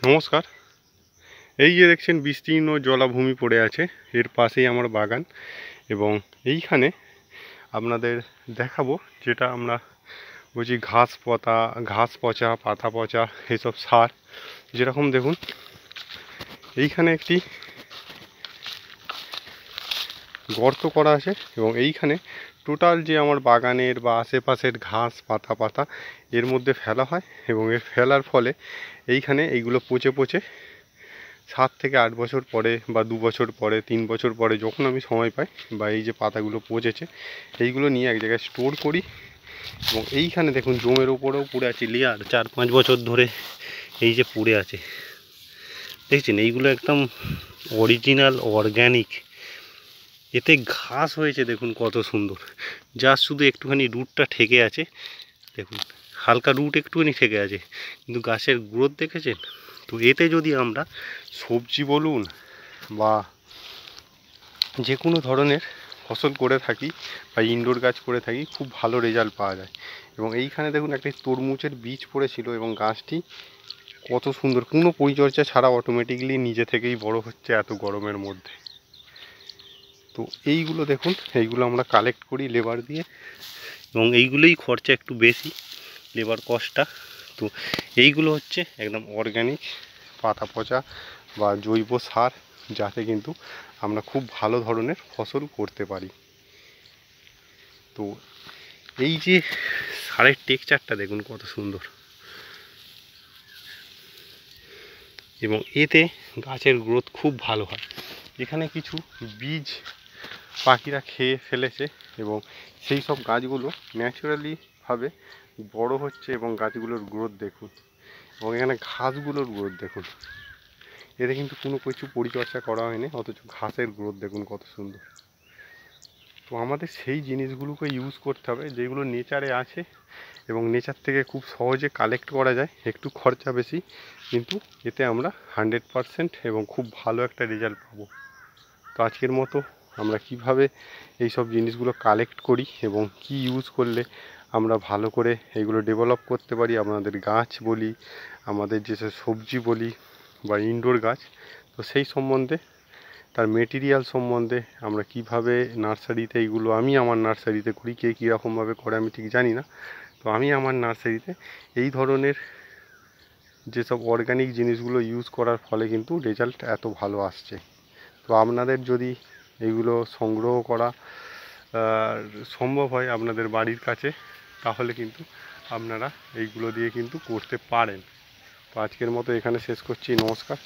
নমস্কার। এই যে দেখছেন বিস্তীর্ণ জলাভূমি পড়ে আছে, এর পাশেই আমার বাগান। এবং এইখানে আপনাদের দেখাবো যেটা আমরা বলছি ঘাস পচা, পাতা পচা এসব সার। যেরকম দেখুন এইখানে একটি গর্ত করা আছে এবং এইখানে টোটাল যে আমার বাগানের বা আশেপাশের ঘাস পাতা এর মধ্যে ফেলা হয় এবং এর ফেলার ফলে এইখানে এইগুলো পচে পচে 7 থেকে 8 বছর পরে বা 2 বছর পরে 3 বছর পরে যখন আমি সময় পাই বা এই যে পাতাগুলো পচেছে এইগুলো নিয়ে এক জায়গায় স্টোর করি। এবং এইখানে দেখুন জমের ওপরেও পড়ে আছে লেয়ার 4-5 বছর ধরে এই যে পড়ে আছে, দেখছেন এইগুলো একদম অরিজিনাল অর্গ্যানিক। এতে ঘাস হয়েছে দেখুন কত সুন্দর, যা শুধু একটুখানি রুটটা ঠেকে আছে। দেখুন হালকা রুট একটুখানি ঠেকে আছে, কিন্তু গাছের গ্রোথ দেখেছেন। তো এতে যদি আমরা সবজি বলুন বা যে কোনো ধরনের ফসল করে থাকি বা ইনডোর গাছ করে থাকি, খুব ভালো রেজাল্ট পাওয়া যায়। এবং এইখানে দেখুন একটা তরমুজের বীজ পড়েছিল এবং গাছটি কত সুন্দর, কোনো পরিচর্যা ছাড়া অটোমেটিকলি নিজে থেকেই বড় হচ্ছে এত গরমের মধ্যে। তো এইগুলো দেখুন, এইগুলো আমরা কালেক্ট করি লেবার দিয়ে এবং এইগুলোই খরচা একটু বেশি, লেবার কস্টটা। তো এইগুলো হচ্ছে একদম অর্গ্যানিক পাতা পচা বা জৈব সার, যাতে কিন্তু আমরা খুব ভালো ধরনের ফসল করতে পারি। তো এই যে সারের টেক্সচারটা দেখুন কত সুন্দর, এবং এতে গাছের গ্রোথ খুব ভালো হয়। এখানে কিছু বীজ পাখিরা খেয়ে ফেলেছে এবং সেই সব গাছগুলো ন্যাচারালিভাবে বড় হচ্ছে এবং গাছগুলোর গ্রোথ দেখুন, এবং এখানে ঘাসগুলোর গ্রোথ দেখুন। এতে কিন্তু কোনো কিছু পরিচর্যা করা হয়নি, অথচ ঘাসের গ্রোথ দেখুন কত সুন্দর। তো আমাদের সেই জিনিসগুলোকে ইউজ করতে হবে যেগুলো নেচারে আছে এবং নেচার থেকে খুব সহজে কালেক্ট করা যায়, একটু খরচা বেশি, কিন্তু এতে আমরা 100% এবং খুব ভালো একটা রেজাল্ট পাবো। তো আজকের মতো আমরা কিভাবে এই সব জিনিসগুলো কালেক্ট করি এবং কি ইউজ করলে আমরা ভালো করে এইগুলো ডেভেলপ করতে পারি, আমাদের গাছ বলি, আমাদের যেসব সবজি বলি বা ইনডোর গাছ, তো সেই সম্বন্ধে, তার মেটেরিয়াল সম্বন্ধে আমরা কিভাবে নার্সারিতে এইগুলো, আমি আমার নার্সারিতে করি, কে কীরকমভাবে করে আমি ঠিক জানি না। তো আমি আমার নার্সারিতে এই ধরনের যেসব অর্গ্যানিক জিনিসগুলো ইউজ করার ফলে কিন্তু রেজাল্ট এত ভালো আসছে। তো আপনাদের যদি এইগুলো সংগ্রহ করা সম্ভব হয় আপনাদের বাড়ির কাছে, তাহলে কিন্তু আপনারা এইগুলো দিয়ে কিন্তু করতে পারেন। তো আজকের মতো এখানে শেষ করছি, নমস্কার।